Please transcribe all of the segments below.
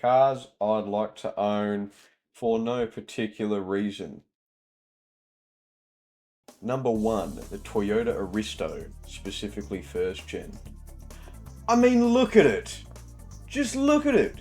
Cars I'd like to own for no particular reason. Number one, the Toyota Aristo, specifically first gen. I mean, look at it. Just look at it.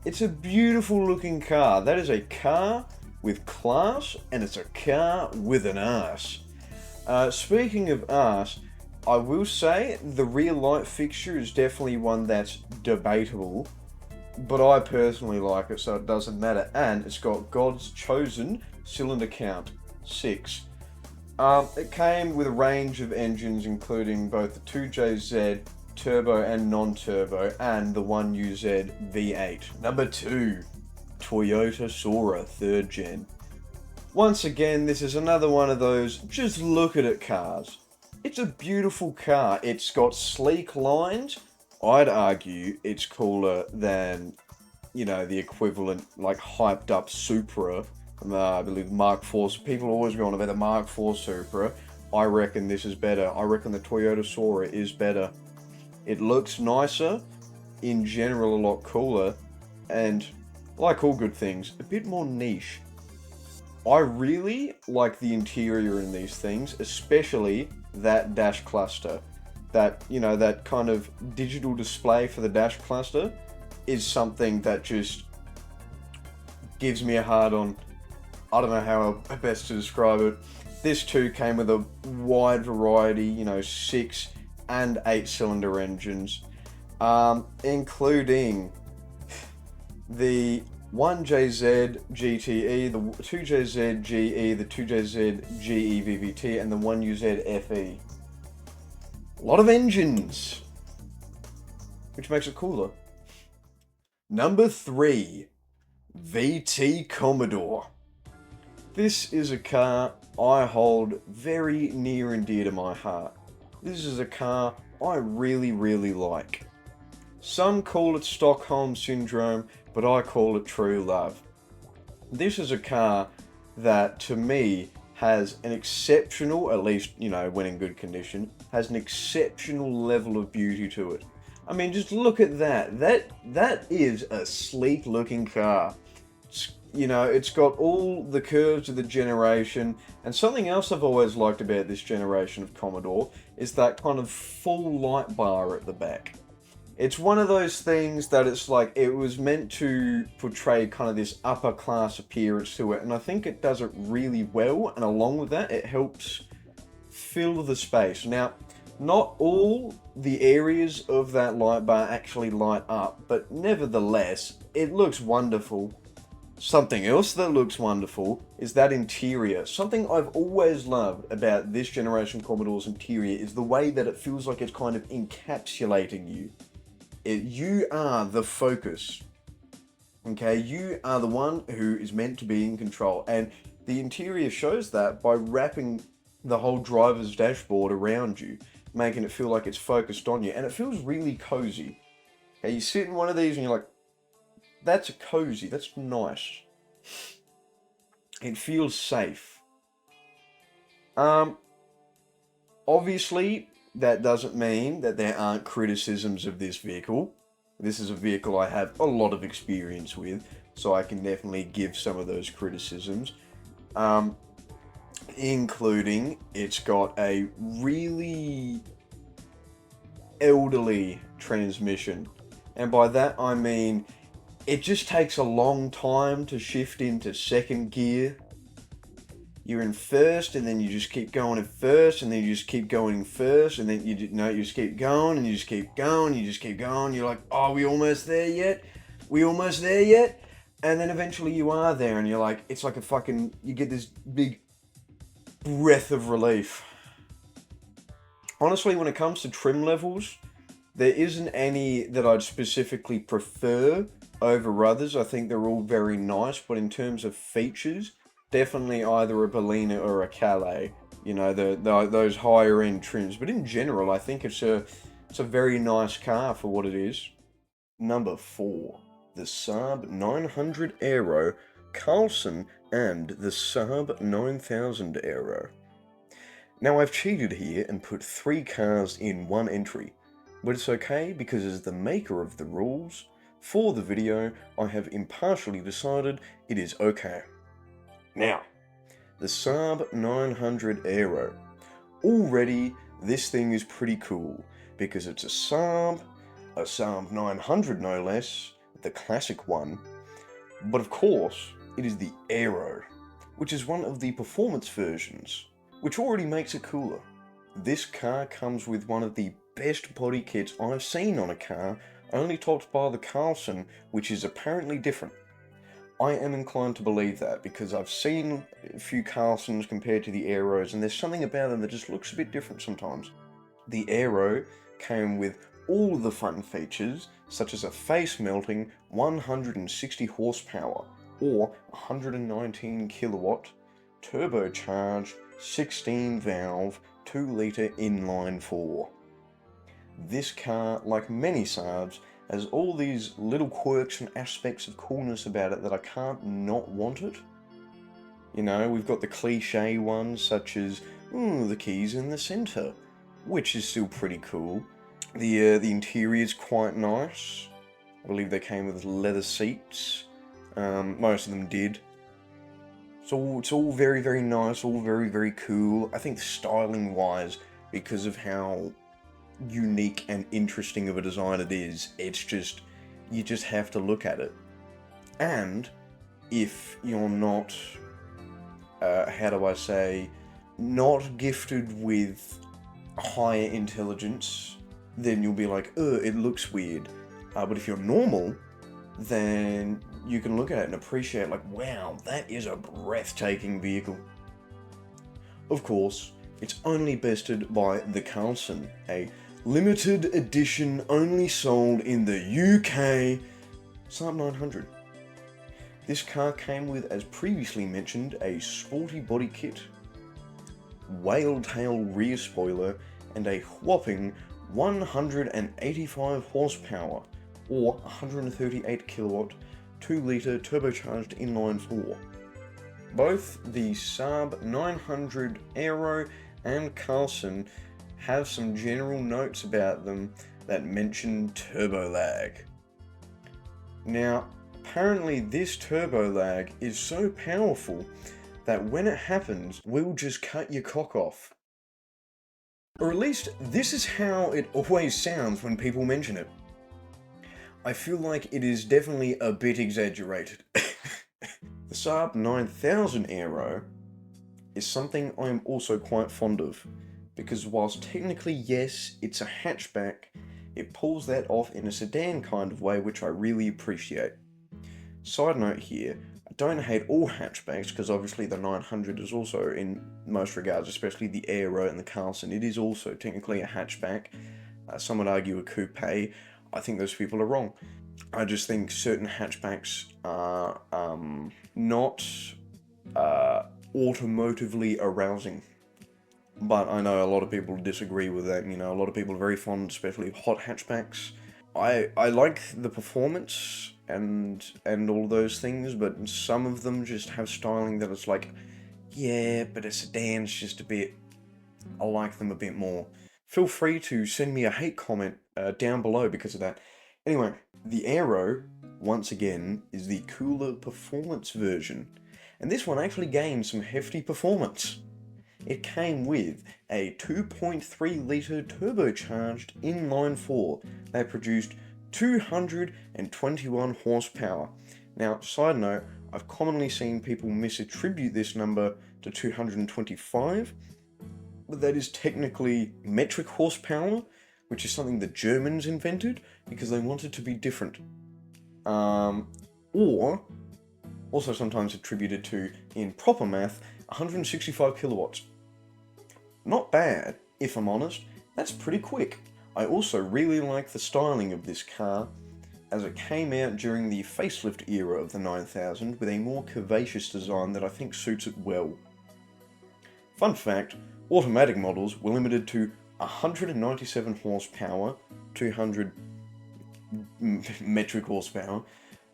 It's a beautiful looking car. That is a car with class, and it's a car with an ass. Speaking of ass, I will say the rear light fixture is definitely one that's debatable, but I personally like it, so it doesn't matter. And it's got God's chosen cylinder count, 6. It came with a range of engines, including both the 2JZ turbo and non-turbo, and the 1UZ V8. Number 2, Toyota Sora 3rd Gen. Once again, this is another one of those just look at it cars. It's a beautiful car. It's got sleek lines. I'd argue it's cooler than, the equivalent, like, hyped up Supra. I believe Mark IV. People always go on about the Mark IV Supra. I reckon this is better. I reckon the Toyota Sora is better. It looks nicer, in general a lot cooler, and, like all good things, a bit more niche. I really like the interior in these things, especially that dash cluster. That kind of digital display for the dash cluster is something that just gives me a hard on. I don't know how best to describe it. This too came with a wide variety, 6 and 8 cylinder engines, including the 1JZ GTE, the 2JZ GE, the 2JZ GE VVT, and the 1UZ FE. A lot of engines, which makes it cooler. Number 3, VT Commodore. This is a car I hold very near and dear to my heart. This is a car I really, really like. Some call it Stockholm Syndrome, but I call it true love. This is a car that, to me, has an exceptional, at least, when in good condition, has an exceptional level of beauty to it. I mean, just look at that. That is a sleek looking car. It's got all the curves of the generation, and something else I've always liked about this generation of Commodore is that kind of full light bar at the back. It's one of those things that it's like it was meant to portray kind of this upper class appearance to it, and I think it does it really well, and along with that, it helps fill the space. Now, not all the areas of that light bar actually light up, but nevertheless, it looks wonderful. Something else that looks wonderful is that interior. Something I've always loved about this generation Commodore's interior is the way that it feels like it's kind of encapsulating you. You are the focus. Okay, you are the one who is meant to be in control. And the interior shows that by wrapping the whole driver's dashboard around you, making it feel like it's focused on you. And it feels really cozy. Okay, you sit in one of these and you're like, that's cozy, that's nice. It feels safe. Obviously, that doesn't mean that there aren't criticisms of this vehicle. This is a vehicle I have a lot of experience with, so I can definitely give some of those criticisms. Including, it's got a really elderly transmission. And by that I mean, it just takes a long time to shift into second gear. You're in first, and then you just keep going in first, and then you just keep going in first, and then you just keep going, and you just keep going, you just keep going. You're like, oh, we almost there yet? We almost there yet? And then eventually you are there, and you're like, it's like you get this big breath of relief. Honestly, when it comes to trim levels, there isn't any that I'd specifically prefer over others. I think they're all very nice, but in terms of features, definitely either a Bellina or a Calais. Those higher end trims. But in general, I think it's a very nice car for what it is. Number 4, the Saab 900 Aero, Carlson, and the Saab 9000 Aero. Now I've cheated here and put 3 cars in one entry, but it's okay because as the maker of the rules, For the video, I have impartially decided it is okay. Now, the Saab 900 Aero. Already, this thing is pretty cool, because it's a Saab 900 no less, the classic one, but of course, it is the Aero, which is one of the performance versions, which already makes it cooler. This car comes with one of the best body kits I've seen on a car, only topped by the Carlson, which is apparently different. I am inclined to believe that, because I've seen a few Carlsons compared to the Aeros, and there's something about them that just looks a bit different sometimes. The Aero came with all of the fun features, such as a face-melting 160 horsepower, or 119 kilowatt, turbocharged 16-valve 2-litre inline-4. This car, like many Saabs, has all these little quirks and aspects of coolness about it that I can't not want it. You know, we've got the cliche ones such as, the keys in the centre, which is still pretty cool. The interior is quite nice. I believe they came with leather seats. Most of them did. So it's all very, very nice, all very, very cool. I think styling-wise, because of how unique and interesting of a design it is, it's just, you just have to look at it. And if you're not, how do I say, not gifted with higher intelligence, then you'll be like, it looks weird. But if you're normal, then you can look at it and appreciate, like, wow, that is a breathtaking vehicle. Of course, it's only bested by the Carlson, a limited edition only sold in the UK Saab 900. This car came with, as previously mentioned, a sporty body kit, whale tail rear spoiler, and a whopping 185 horsepower, or 138 kilowatt, 2-litre turbocharged inline-4. Both the Saab 900 Aero and Carlson have some general notes about them that mention turbo lag. Now, apparently this turbo lag is so powerful that when it happens, we'll just cut your cock off. Or at least, this is how it always sounds when people mention it. I feel like it is definitely a bit exaggerated. The Saab 9000 Aero is something I am also quite fond of, because whilst technically yes, it's a hatchback, it pulls that off in a sedan kind of way, which I really appreciate. Side note here, I don't hate all hatchbacks, because obviously the 900 is also, in most regards, especially the Aero and the Carlson, it is also technically a hatchback. Some would argue a coupe. I think those people are wrong. I just think certain hatchbacks are not automotively arousing. But I know a lot of people disagree with that. You know, a lot of people are very fond, especially of hot hatchbacks. I like the performance and all those things, but some of them just have styling that it's like, yeah, but a sedan's just a bit, I like them a bit more. Feel free to send me a hate comment down below because of that. Anyway, the Aero, once again, is the cooler performance version. And this one actually gained some hefty performance. It came with a 2.3-litre turbocharged inline-4 that produced 221 horsepower. Now, side note, I've commonly seen people misattribute this number to 225, but that is technically metric horsepower, which is something the Germans invented because they wanted to be different. Or, also sometimes attributed to, in proper math, 165 kilowatts. Not bad, if I'm honest, that's pretty quick. I also really like the styling of this car, as it came out during the facelift era of the 9000 with a more curvaceous design that I think suits it well. Fun fact, automatic models were limited to 197 horsepower, 200 metric horsepower,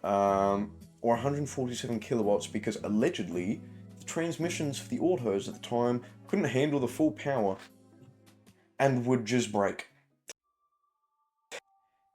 or 147 kilowatts because allegedly the transmissions for the autos at the time couldn't handle the full power and would just break.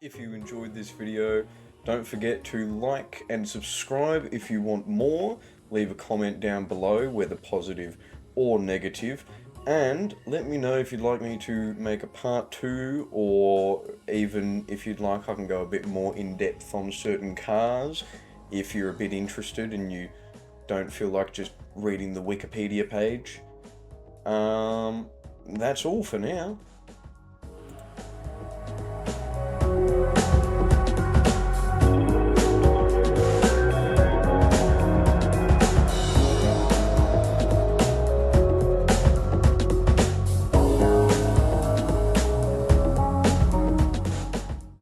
If you enjoyed this video, Don't forget to like and subscribe if you want more. Leave a comment down below, whether positive or negative. And let me know if you'd like me to make a part 2, or even if you'd like I can go a bit more in depth on certain cars if you're a bit interested and you don't feel like just reading the Wikipedia page. That's all for now.